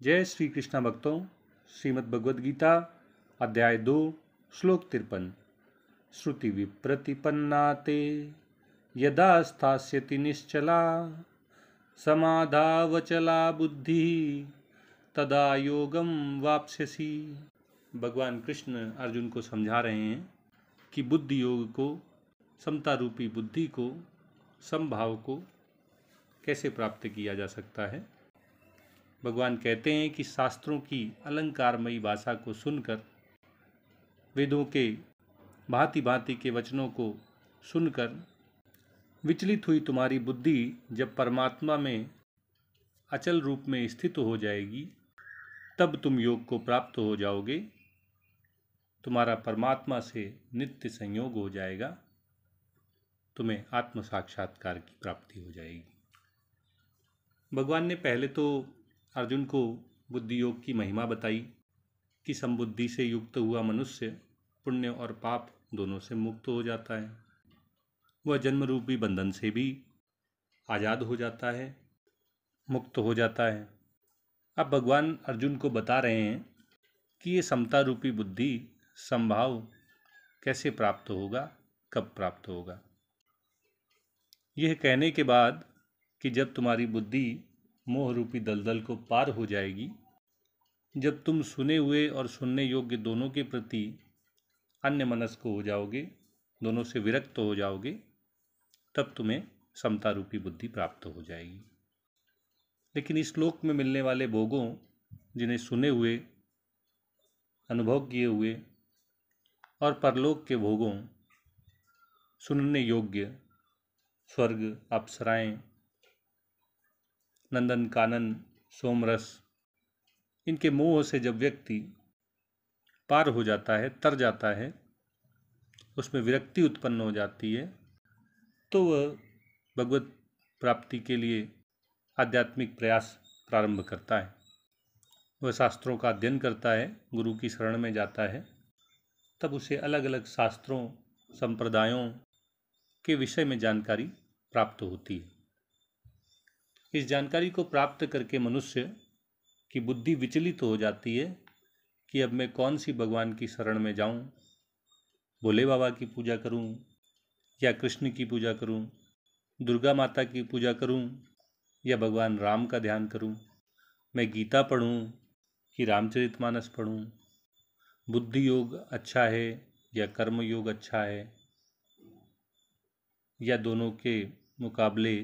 जय श्री कृष्ण भक्तों। श्रीमद् भगवद गीता अध्याय 2 श्लोक 53। श्रुति विप्रतिपन्ना ते यदा स्थास्यति निश्चला समाधावचला बुद्धि तदा योगम वाप्स्यसि। भगवान कृष्ण अर्जुन को समझा रहे हैं कि बुद्धि योग को, समता रूपी बुद्धि को, समभाव को कैसे प्राप्त किया जा सकता है। भगवान कहते हैं कि शास्त्रों की अलंकारमयी भाषा को सुनकर, वेदों के भांति भांति के वचनों को सुनकर विचलित हुई तुम्हारी बुद्धि जब परमात्मा में अचल रूप में स्थित हो जाएगी, तब तुम योग को प्राप्त हो जाओगे। तुम्हारा परमात्मा से नित्य संयोग हो जाएगा, तुम्हें आत्म साक्षात्कार की प्राप्ति हो जाएगी। भगवान ने पहले तो अर्जुन को बुद्धि योग की महिमा बताई कि समबुद्धि से युक्त हुआ मनुष्य पुण्य और पाप दोनों से मुक्त हो जाता है। वह जन्म रूपी बंधन से भी आज़ाद हो जाता है, मुक्त हो जाता है। अब भगवान अर्जुन को बता रहे हैं कि ये समता रूपी बुद्धि, समभाव कैसे प्राप्त होगा, कब प्राप्त होगा। यह कहने के बाद कि जब तुम्हारी बुद्धि मोह रूपी दलदल को पार हो जाएगी, जब तुम सुने हुए और सुनने योग्य दोनों के प्रति अन्य मनस्क हो जाओगे, दोनों से विरक्त हो जाओगे, तब तुम्हें समता रूपी बुद्धि प्राप्त हो जाएगी। लेकिन इस लोक में मिलने वाले भोगों, जिन्हें सुने हुए, अनुभव किए हुए, और परलोक के भोगों, सुनने योग्य स्वर्ग, अप्सराएं, नंदन कानन, सोमरस, इनके मोह से जब व्यक्ति पार हो जाता है, तर जाता है, उसमें विरक्ति उत्पन्न हो जाती है, तो वह भगवत प्राप्ति के लिए आध्यात्मिक प्रयास प्रारंभ करता है। वह शास्त्रों का अध्ययन करता है, गुरु की शरण में जाता है। तब उसे अलग अलग शास्त्रों, संप्रदायों के विषय में जानकारी प्राप्त होती है। इस जानकारी को प्राप्त करके मनुष्य की बुद्धि विचलित हो जाती है कि अब मैं कौन सी भगवान की शरण में जाऊं, भोले बाबा की पूजा करूं या कृष्ण की पूजा करूं, दुर्गा माता की पूजा करूं या भगवान राम का ध्यान करूं, मैं गीता पढ़ूं कि रामचरितमानस पढ़ूं, बुद्धि योग अच्छा है या कर्म योग अच्छा है, या दोनों के मुकाबले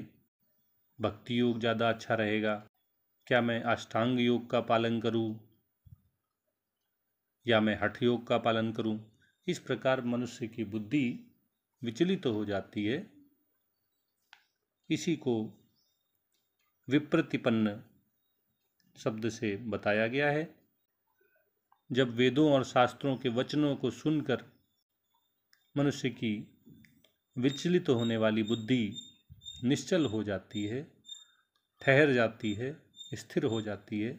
भक्ति योग ज़्यादा अच्छा रहेगा, क्या मैं अष्टांग योग का पालन करूं या मैं हठ योग का पालन करूं। इस प्रकार मनुष्य की बुद्धि विचलित हो जाती है। इसी को विप्रतिपन्न शब्द से बताया गया है। जब वेदों और शास्त्रों के वचनों को सुनकर मनुष्य की विचलित होने वाली बुद्धि निश्चल हो जाती है, ठहर जाती है, स्थिर हो जाती है,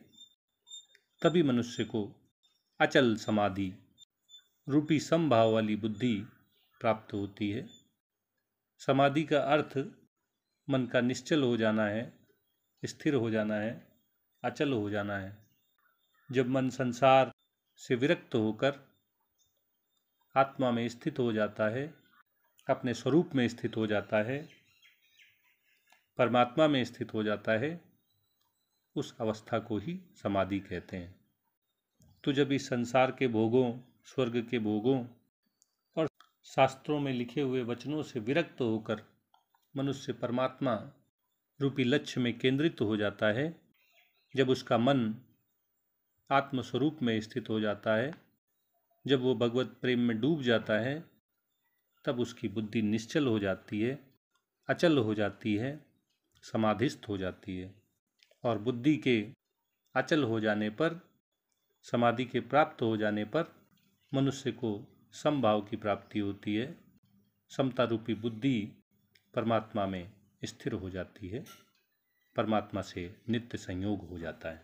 तभी मनुष्य को अचल समाधि रूपी समभाव वाली बुद्धि प्राप्त होती है। समाधि का अर्थ मन का निश्चल हो जाना है, स्थिर हो जाना है, अचल हो जाना है। जब मन संसार से विरक्त होकर आत्मा में स्थित हो जाता है, अपने स्वरूप में स्थित हो जाता है, परमात्मा में स्थित हो जाता है, उस अवस्था को ही समाधि कहते हैं। तो जब इस संसार के भोगों, स्वर्ग के भोगों और शास्त्रों में लिखे हुए वचनों से विरक्त होकर मनुष्य परमात्मा रूपी लक्ष्य में केंद्रित हो जाता है, जब उसका मन आत्मस्वरूप में स्थित हो जाता है, जब वो भगवत प्रेम में डूब जाता है, तब उसकी बुद्धि निश्चल हो जाती है, अचल हो जाती है, समाधिस्थ हो जाती है। और बुद्धि के अचल हो जाने पर, समाधि के प्राप्त हो जाने पर मनुष्य को समभाव की प्राप्ति होती है। समता रूपी बुद्धि परमात्मा में स्थिर हो जाती है, परमात्मा से नित्य संयोग हो जाता है।